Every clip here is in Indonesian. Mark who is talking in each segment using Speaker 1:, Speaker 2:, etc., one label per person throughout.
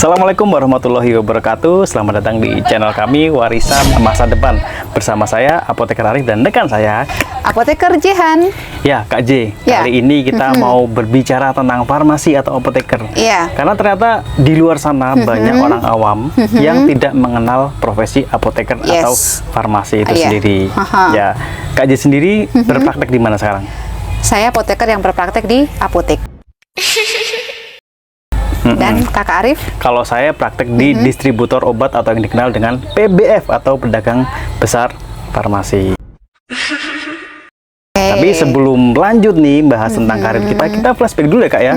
Speaker 1: Assalamualaikum warahmatullahi wabarakatuh. Selamat datang di channel kami Warisan Masa Depan. Bersama saya Apoteker Arif dan rekan saya
Speaker 2: Apoteker Jehan.
Speaker 1: Ya, Kak J.
Speaker 2: Ya.
Speaker 1: Kali ini kita mau berbicara tentang farmasi atau apoteker.
Speaker 2: Iya.
Speaker 1: Karena ternyata di luar sana banyak orang awam yang tidak mengenal profesi apoteker atau farmasi itu sendiri. Ya, Kak J sendiri berpraktek di mana sekarang?
Speaker 2: Saya apoteker yang berpraktek di apotek. Dan Kakak Arif?
Speaker 1: Kalau saya praktek di distributor obat atau yang dikenal dengan PBF atau pedagang besar farmasi. Tapi sebelum lanjut nih bahas tentang karir kita flashback dulu ya Kak ya.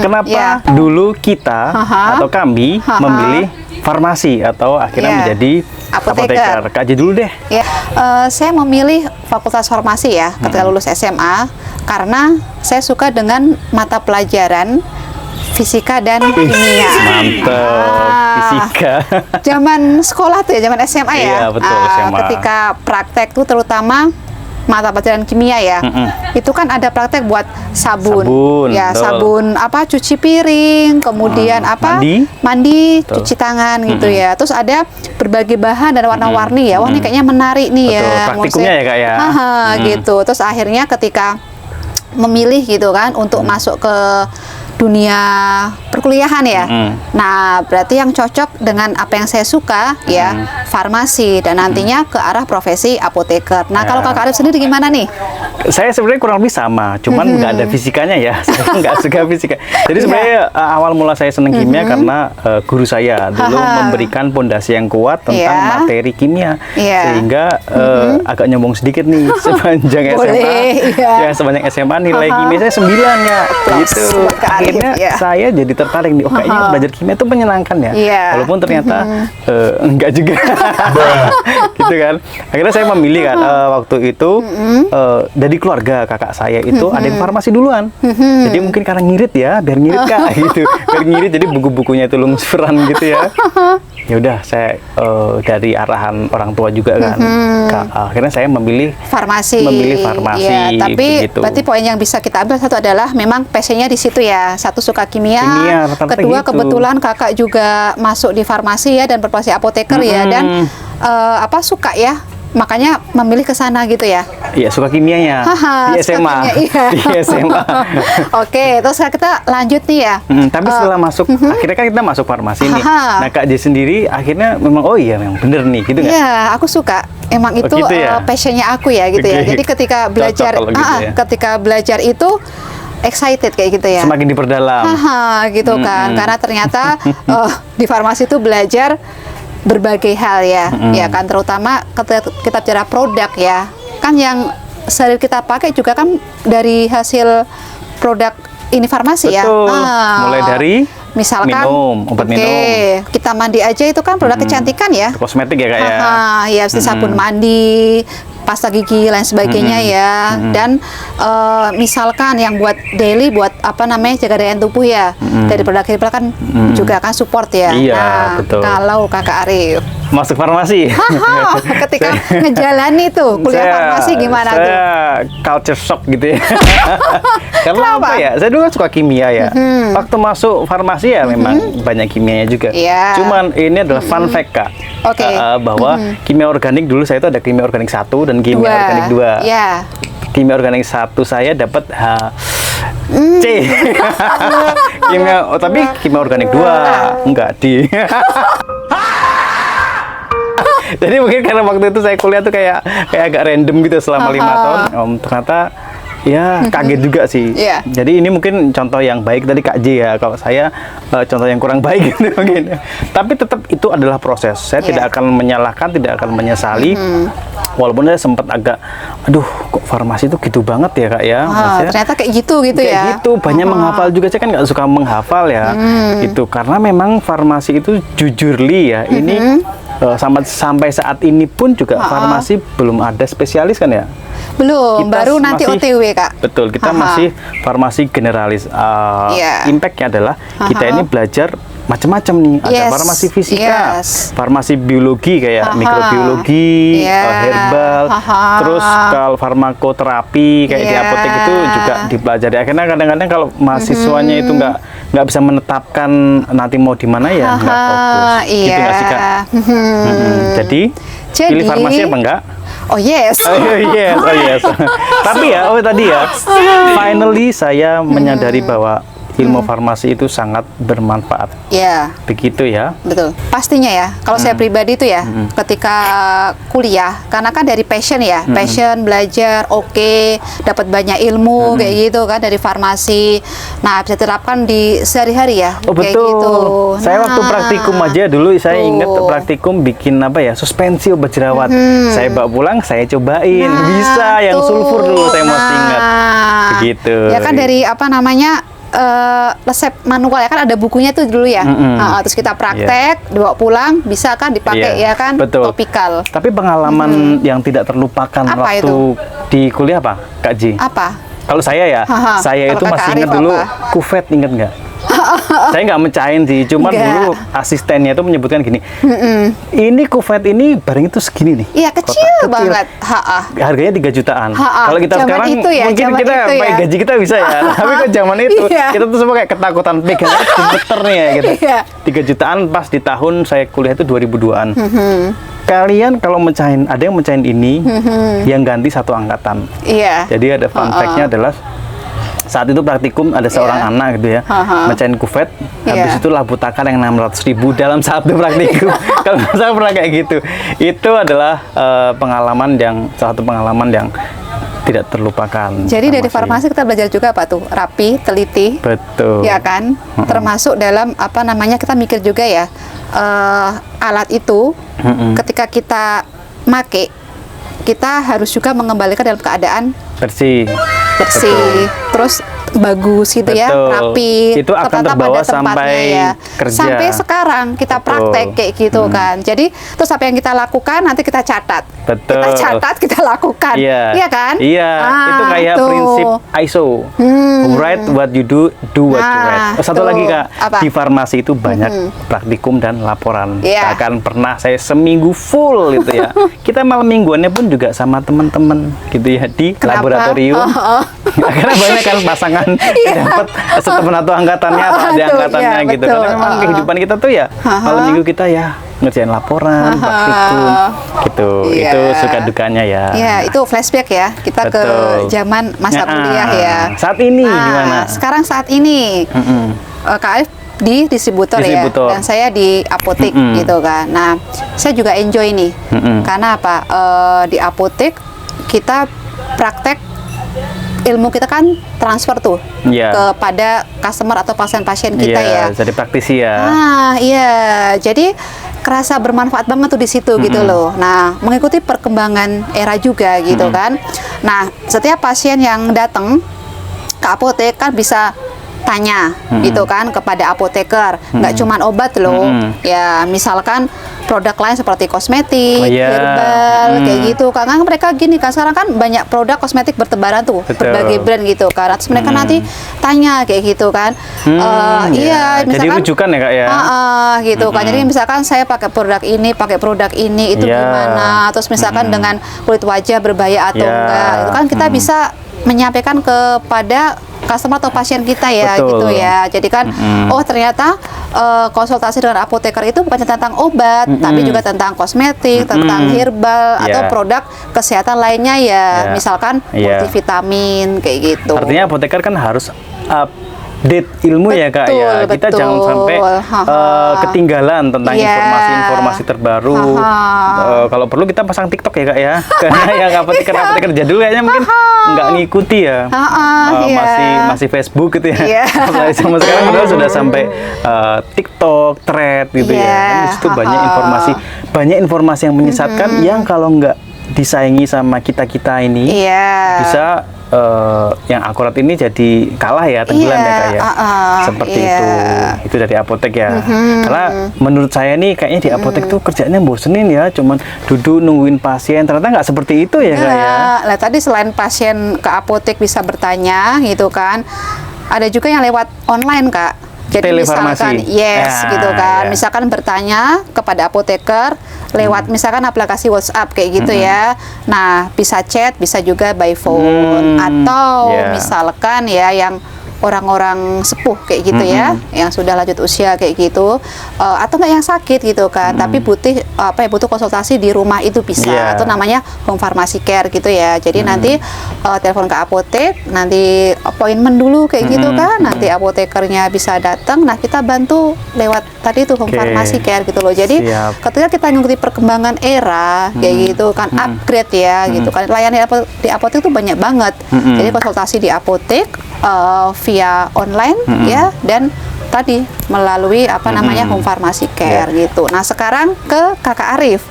Speaker 1: Kenapa dulu kita atau kami memilih farmasi atau akhirnya menjadi apoteker? Kak J dulu deh.
Speaker 2: Ya, saya memilih Fakultas Farmasi ya ketika lulus SMA karena saya suka dengan mata pelajaran fisika dan kimia.
Speaker 1: Mantap, fisika.
Speaker 2: Zaman sekolah tuh ya, zaman SMA ya.
Speaker 1: Iya, betul, SMA.
Speaker 2: Ketika praktek tuh terutama mata pelajaran kimia ya. Itu kan ada praktek buat sabun. Ya,
Speaker 1: betul.
Speaker 2: sabun apa cuci piring, kemudian apa? Mandi, cuci tangan gitu ya. Terus ada berbagai bahan dan warna-warni ya. Wah, ini kayaknya menarik nih ya.
Speaker 1: Praktikumnya ya Kak ya.
Speaker 2: Gitu. Terus akhirnya ketika memilih gitu kan untuk masuk ke dunia perkuliahan ya. Nah, berarti yang cocok dengan apa yang saya suka ya, farmasi dan nantinya ke arah profesi apoteker. Nah, kalau Kakak Arif sendiri gimana nih?
Speaker 1: Saya sebenarnya kurang lebih sama, cuman nggak ada fisikanya ya. Saya nggak suka fisika. Jadi sebenarnya awal mula saya senang kimia karena guru saya dulu memberikan pondasi yang kuat tentang materi kimia, sehingga agak nyombong sedikit nih sepanjang SMA. Ya, sepanjang SMA nilai kimia saya 9 ya. Gitu. Akhirnya saya jadi tertarik nih, kayaknya belajar kimia itu menyenangkan ya. Walaupun ternyata enggak juga. Gitu kan. Akhirnya saya memilih kan waktu itu dari keluarga kakak saya itu ada yang farmasi duluan. Jadi mungkin karena ngirit ya, biar ngirit Kak gitu. Biar ngirit jadi buku-bukunya itu lungsuran gitu ya. Ya udah saya dari arahan orang tua juga kan. Akhirnya saya memilih farmasi.
Speaker 2: Ya, tapi berarti poin yang bisa kita ambil satu adalah memang passionnya di situ ya. Satu suka kimia, kedua gitu. Kebetulan kakak juga masuk di farmasi ya dan berprofesi apoteker ya dan suka ya. Makanya memilih ke sana gitu ya.
Speaker 1: Iya, suka kimianya. Di SMA. Di SMA.
Speaker 2: Oke, terus kita lanjut nih ya.
Speaker 1: Tapi setelah masuk, akhirnya kan kita masuk farmasi nih. Nah, Kak J sendiri akhirnya memang memang bener nih, gitu nggak?
Speaker 2: Iya, aku suka. Emang itu
Speaker 1: gitu ya?
Speaker 2: passionnya aku ya gitu ya. Jadi ketika belajar, ketika belajar itu excited kayak gitu ya.
Speaker 1: Semakin diperdalam.
Speaker 2: Gitu kan. Karena ternyata di farmasi itu belajar berbagai hal ya, ya kan, terutama kita bicara produk ya, kan yang sering kita pakai juga kan dari hasil produk ini farmasi.
Speaker 1: Betul.
Speaker 2: Ya.
Speaker 1: Mulai dari
Speaker 2: misalkan
Speaker 1: obat minum,
Speaker 2: kita mandi aja itu kan produk kecantikan ya,
Speaker 1: kosmetik ya Kak ya.
Speaker 2: Ya, sabun mandi, pasta gigi lain sebagainya ya. Dan misalkan yang buat daily buat jaga daya tubuh ya, dari produk herbal kan juga kan support ya.
Speaker 1: Iya, betul.
Speaker 2: Kalau Kakak Arif
Speaker 1: masuk farmasi,
Speaker 2: ketika ngejalani tuh kuliah farmasi gimana tuh?
Speaker 1: Saya culture shock gitu ya. Karena apa ya? Saya dulu kan suka kimia ya. Waktu masuk farmasi ya memang banyak kimianya juga. Cuman ini adalah fun fact Kak. Bahwa kimia organik dulu saya itu ada kimia organik 1 dan kimia organik 2. Kimia organik 1 saya dapat C. Tapi kimia organik 2 enggak di. Jadi mungkin karena waktu itu saya kuliah tuh kayak agak random gitu selama 5 tahun. Ternyata ya kaget juga sih. Jadi ini mungkin contoh yang baik dari Kak J ya. Kalau saya contoh yang kurang baik gitu mungkin. Tapi tetap itu adalah proses. Saya tidak akan menyalahkan, tidak akan menyesali. Walaupun saya sempat agak, aduh kok farmasi itu gitu banget ya Kak ya.
Speaker 2: Ternyata kayak gitu ya.
Speaker 1: Kayak gitu, banyak menghafal juga. Saya kan nggak suka menghafal ya. Gitu, karena memang farmasi itu jujurly ya. Ini sampai saat ini pun juga farmasi belum ada spesialis kan ya?
Speaker 2: Belum, baru nanti OTW Kak.
Speaker 1: Betul, kita masih farmasi generalis. Impactnya adalah kita ini belajar macam-macam nih. Ada farmasi fisika, farmasi biologi kayak mikrobiologi, herbal, terus kalau farmakoterapi kayak di apotek itu juga dipelajari. Akhirnya kadang-kadang kalau mahasiswanya itu nggak bisa menetapkan nanti mau di mana ya nggak fokus. Gitu nggak sih, Kak? Jadi pilih farmasi apa enggak?
Speaker 2: Oh yes.
Speaker 1: Oh yes. Tapi ya, tadi ya, finally saya menyadari bahwa ilmu farmasi itu sangat bermanfaat.
Speaker 2: Iya.
Speaker 1: Begitu ya.
Speaker 2: Betul. Pastinya ya. Kalau saya pribadi itu ya, ketika kuliah, karena kan dari passion ya, passion belajar, dapat banyak ilmu kayak gitu kan dari farmasi. Nah, bisa terapkan di sehari-hari ya.
Speaker 1: Oh
Speaker 2: kayak
Speaker 1: betul.
Speaker 2: Gitu.
Speaker 1: Saya waktu praktikum aja dulu, saya ingat praktikum bikin apa ya, suspensi obat jerawat. Saya bawa pulang, saya cobain. Bisa yang sulfur dulu, saya masih ingat. Begitu.
Speaker 2: Ya kan dari apa namanya? Resep manual ya kan ada bukunya tuh dulu ya. Terus kita praktek, dibawa pulang, bisa kan dipakai ya kan.
Speaker 1: Betul.
Speaker 2: Topikal.
Speaker 1: Tapi pengalaman yang tidak terlupakan
Speaker 2: apa
Speaker 1: waktu
Speaker 2: itu?
Speaker 1: di kuliah apa, Kak Ji?
Speaker 2: Apa?
Speaker 1: Kalau saya ya, saya itu masih ingat dulu kufet, ingat nggak? Saya nggak mecahin sih, cuman dulu asistennya itu menyebutkan gini, ini kufet ini barang itu segini nih.
Speaker 2: Iya, kecil banget.
Speaker 1: Harganya 3 jutaan. Kalau kita
Speaker 2: zaman
Speaker 1: sekarang
Speaker 2: itu ya,
Speaker 1: mungkin kita pakai gaji kita bisa ya, tapi kok zaman itu kita tuh semua kayak ketakutan pegang gemeter nih ya gitu. 3 jutaan pas di tahun saya kuliah itu 2002-an. Kalian kalau mecahin, ada yang mecahin ini, yang ganti 1 angkatan.
Speaker 2: Iya.
Speaker 1: Jadi ada fun fact-nya adalah saat itu praktikum ada seorang anak gitu ya, mecahin kufet, habis itu labu takar yang 600.000 dalam satu praktikum. Kalau saya pernah kayak gitu. Itu adalah salah satu pengalaman yang tidak terlupakan.
Speaker 2: Jadi dari farmasi kita belajar juga apa tuh? Rapi, teliti.
Speaker 1: Betul.
Speaker 2: Ya kan? Termasuk dalam apa namanya, kita mikir juga ya, alat itu ketika kita make, kita harus juga mengembalikan dalam keadaan
Speaker 1: bersih.
Speaker 2: Terus bagus gitu ya, rapi,
Speaker 1: itu akan terbawa sampai
Speaker 2: ya.
Speaker 1: Kerja.
Speaker 2: Sampai sekarang kita praktek kayak gitu kan. Jadi terus apa yang kita lakukan nanti kita catat.
Speaker 1: Betul.
Speaker 2: Kita catat, kita lakukan. Iya kan?
Speaker 1: Iya, itu kayak prinsip ISO. Write what you do what you write. Satu lagi Kak, di farmasi itu banyak praktikum dan laporan. Bahkan pernah saya seminggu full gitu ya. Kita malam mingguannya pun juga sama teman-teman gitu ya di laboratorium. Karena banyak kan pasangan dapat setemen atau angkatannya atau ada angkatannya gitu. Karena memang kehidupan kita tuh ya malam minggu kita ya ngerjain laporan, praktikum gitu. Itu suka dukanya ya.
Speaker 2: Iya, itu flashback ya. Kita ke zaman masa kuliah ya.
Speaker 1: Saat ini gimana?
Speaker 2: Sekarang saat ini Kak Alif di distributor ya, dan saya di apotek gitu kan. Nah, saya juga enjoy nih. Karena apa? Di apotek kita praktek, ilmu kita kan transfer tuh kepada customer atau pasien-pasien kita ya.
Speaker 1: Jadi praktisi ya.
Speaker 2: Iya. Jadi kerasa bermanfaat banget tuh di situ gitu loh. Nah, mengikuti perkembangan era juga gitu kan. Nah, setiap pasien yang datang ke apotek kan bisa tanya gitu kan kepada apoteker. Nggak cuman obat loh. Ya, misalkan produk lain seperti kosmetik, herbal, kayak gitu. Karena mereka gini kan, sekarang kan banyak produk kosmetik bertebaran tuh, berbagai brand gitu kan. Terus mereka nanti tanya kayak gitu kan. Iya, misalkan.
Speaker 1: Jadi rujukan ya Kak ya.
Speaker 2: Gitu kan. Jadi misalkan saya pakai produk ini itu gimana? Terus misalkan dengan kulit wajah berbahaya atau enggak. Itu kan kita bisa menyampaikan kepada customer atau pasien kita ya. Gitu ya. Jadi kan oh ternyata konsultasi dengan apoteker itu bukan tentang obat, tapi juga tentang kosmetik, tentang herbal atau produk kesehatan lainnya ya. Misalkan multivitamin kayak gitu.
Speaker 1: Artinya apoteker kan harus update ilmu ya Kak ya. Kita jangan sampai ketinggalan tentang informasi-informasi terbaru. Kalau perlu kita pasang TikTok ya Kak ya. Karena yang apoteker jadul kayaknya mungkin nggak ngikuti ya. Masih Facebook gitu ya. Apalagi sama sekarang sudah sampai TikTok, thread gitu ya. Kan di situ banyak informasi yang menyesatkan yang kalau nggak disaingi sama kita ini bisa yang akurat ini jadi kalah ya, tenggelam ya Kak ya. Seperti itu dari apotek ya. Karena menurut saya nih kayaknya di apotek tuh kerjanya bosenin ya, cuman duduk nungguin pasien. Ternyata nggak seperti itu ya Kak ya.
Speaker 2: Lah tadi selain pasien ke apotek bisa bertanya gitu kan, ada juga yang lewat online Kak. Jadi
Speaker 1: telefarmasi.
Speaker 2: misalkan gitu kan.
Speaker 1: Ya.
Speaker 2: Misalkan bertanya kepada apoteker lewat misalkan aplikasi WhatsApp kayak gitu ya. Nah, bisa chat, bisa juga by phone atau misalkan ya yang orang-orang sepuh kayak gitu ya, yang sudah lanjut usia kayak gitu, atau nggak yang sakit gitu kan, tapi butuh konsultasi di rumah itu bisa, itu namanya home pharmacy care gitu ya. Jadi nanti telepon ke apotek, nanti appointment dulu kayak gitu kan, nanti apotekernya bisa datang, nah kita bantu lewat tadi tuh home pharmacy care gitu loh. Jadi ketika kita mengikuti perkembangan era kayak gitu kan, upgrade ya gitu kan, layanan di apotek tuh banyak banget. Jadi konsultasi di apotek via online ya, dan tadi melalui apa namanya home pharmacy care gitu. Nah sekarang ke Kakak Arif,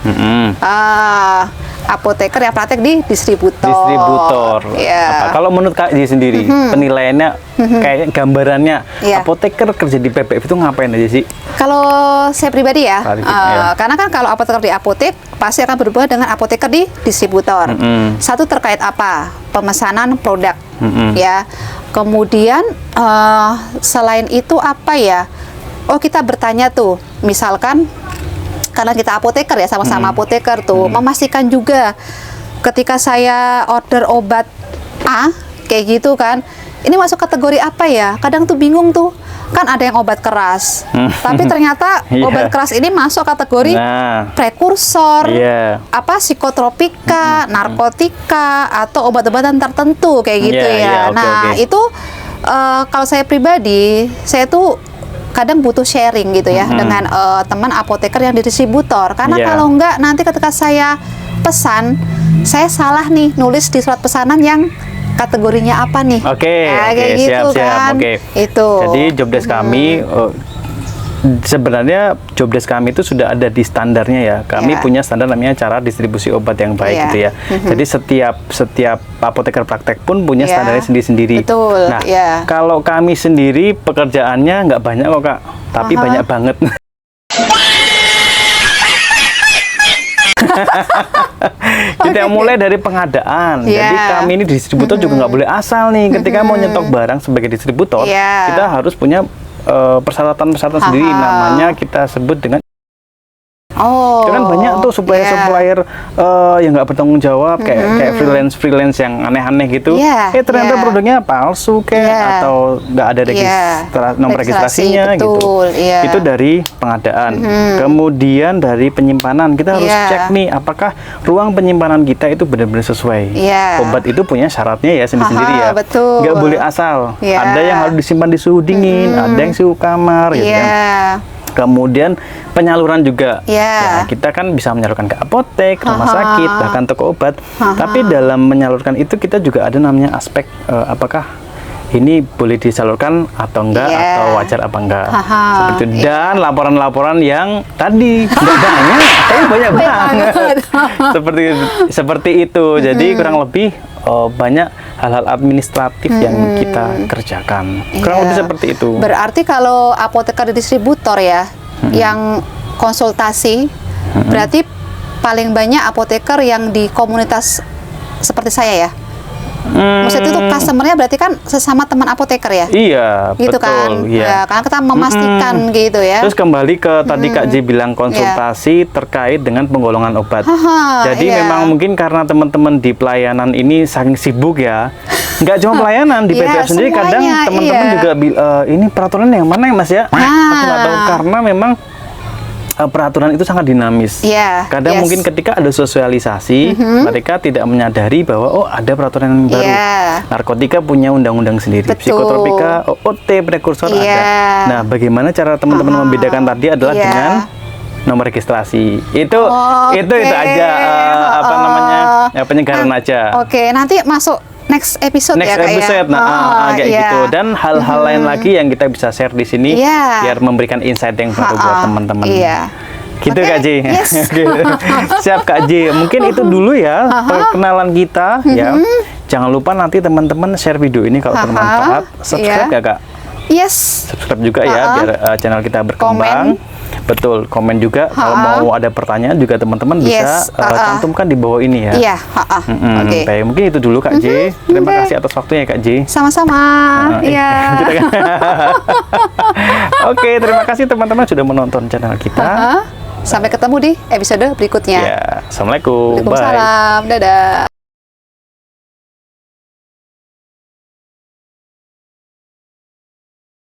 Speaker 2: apoteker yang praktek di distributor.
Speaker 1: Apa? Kalau menurut Kak Ji sendiri, penilaiannya kayak gambarannya apoteker kerja di PBF itu ngapain aja sih?
Speaker 2: Kalau saya pribadi ya, karena kan kalau apoteker di apotek pasti akan berubah dengan apoteker di distributor. Satu terkait apa? Pemesanan produk ya. Kemudian selain itu apa ya? Oh, kita bertanya tuh, misalkan karena kita apoteker ya, sama-sama apoteker tuh, memastikan juga ketika saya order obat A kayak gitu kan, ini masuk kategori apa ya? Kadang tuh bingung tuh, kan ada yang obat keras, tapi ternyata obat keras ini masuk kategori prekursor, apa psikotropika, narkotika, atau obat-obatan tertentu kayak gitu ya. Itu kalau saya pribadi, saya tuh kadang butuh sharing gitu ya dengan teman apoteker yang di distributor, karena kalau enggak nanti ketika saya pesan, saya salah nih nulis di surat pesanan yang kategorinya apa nih. Kayak gitu kan. Itu.
Speaker 1: Jadi jobdesk kami sebenarnya jobdesk kami itu sudah ada di standarnya ya. Kami punya standar namanya cara distribusi obat yang baik gitu ya. Jadi setiap apoteker praktek pun punya standarnya sendiri-sendiri. Nah, kalau kami sendiri pekerjaannya nggak banyak kok Kak, tapi banyak banget. Kita mulai dari pengadaan. Jadi kami ini distributor juga nggak boleh asal nih. Ketika mau nyetok barang sebagai distributor, kita harus punya persyaratan-persyaratan sendiri, namanya kita sebut dengan kan banyak tuh supplier yang nggak bertanggung jawab, kayak freelance yang aneh-aneh gitu. Ternyata produknya palsu atau nggak ada nomor registrasinya gitu. Itu dari pengadaan. Kemudian dari penyimpanan, kita harus cek nih apakah ruang penyimpanan kita itu benar-benar sesuai. Obat itu punya syaratnya ya sendiri-sendiri ya. Nggak boleh asal. Ada yang harus disimpan di suhu dingin, ada yang suhu kamar gitu kan. Kemudian penyaluran juga, ya, kita kan bisa menyalurkan ke apotek, rumah sakit, bahkan toko obat. Tapi dalam menyalurkan itu kita juga ada namanya aspek apakah ini boleh disalurkan atau enggak, atau wajar apa enggak, seperti itu. Dan laporan-laporan yang tadi nggak banyak, tapi banyak banget, seperti itu. Jadi kurang lebih banyak hal-hal administratif yang kita kerjakan. Kurang lebih seperti itu.
Speaker 2: Berarti kalau apoteker distributor ya, yang konsultasi, berarti paling banyak apoteker yang di komunitas seperti saya ya. Maksudnya itu customernya berarti kan sesama teman apoteker ya?
Speaker 1: Iya,
Speaker 2: gitu betul. Kan? Ya, karena kita memastikan gitu ya.
Speaker 1: Terus kembali ke tadi Kak Ji bilang konsultasi terkait dengan penggolongan obat. Jadi memang mungkin karena teman-teman di pelayanan ini saking sibuk ya, nggak cuma pelayanan di PPF sendiri, kadang teman-teman juga ini peraturan yang mana ya Mas ya? Aku nggak tahu, karena memang peraturan itu sangat dinamis. Kadang mungkin ketika ada sosialisasi, mereka tidak menyadari bahwa oh ada peraturan yang baru. Narkotika punya undang-undang sendiri, psikotropika, OOT, prekursor ada. Nah, bagaimana cara teman-teman membedakan tadi adalah dengan nomor registrasi. Itu aja apa namanya penyegaran aja.
Speaker 2: Nanti masuk next episode ya Kak ya.
Speaker 1: Kayak gitu. Dan hal-hal lain lagi yang kita bisa share di sini biar memberikan insight yang baru buat teman-teman. Gitu Kak Ji. Siap Kak Ji. Mungkin itu dulu ya perkenalan kita ya. Jangan lupa nanti teman-teman share video ini kalau bermanfaat. Subscribe ya Kak. Subscribe juga ya biar channel kita berkembang. Betul, komen juga. Kalau mau ada pertanyaan juga teman-teman bisa cantumkan di bawah ini ya. Baik, mungkin itu dulu Kak J. Terima kasih atas waktunya Kak J.
Speaker 2: Sama-sama.
Speaker 1: Oke, terima kasih teman-teman sudah menonton channel kita.
Speaker 2: Sampai ketemu di episode berikutnya.
Speaker 1: Ya, assalamualaikum. Bye.
Speaker 2: Waalaikumsalam. Dadah.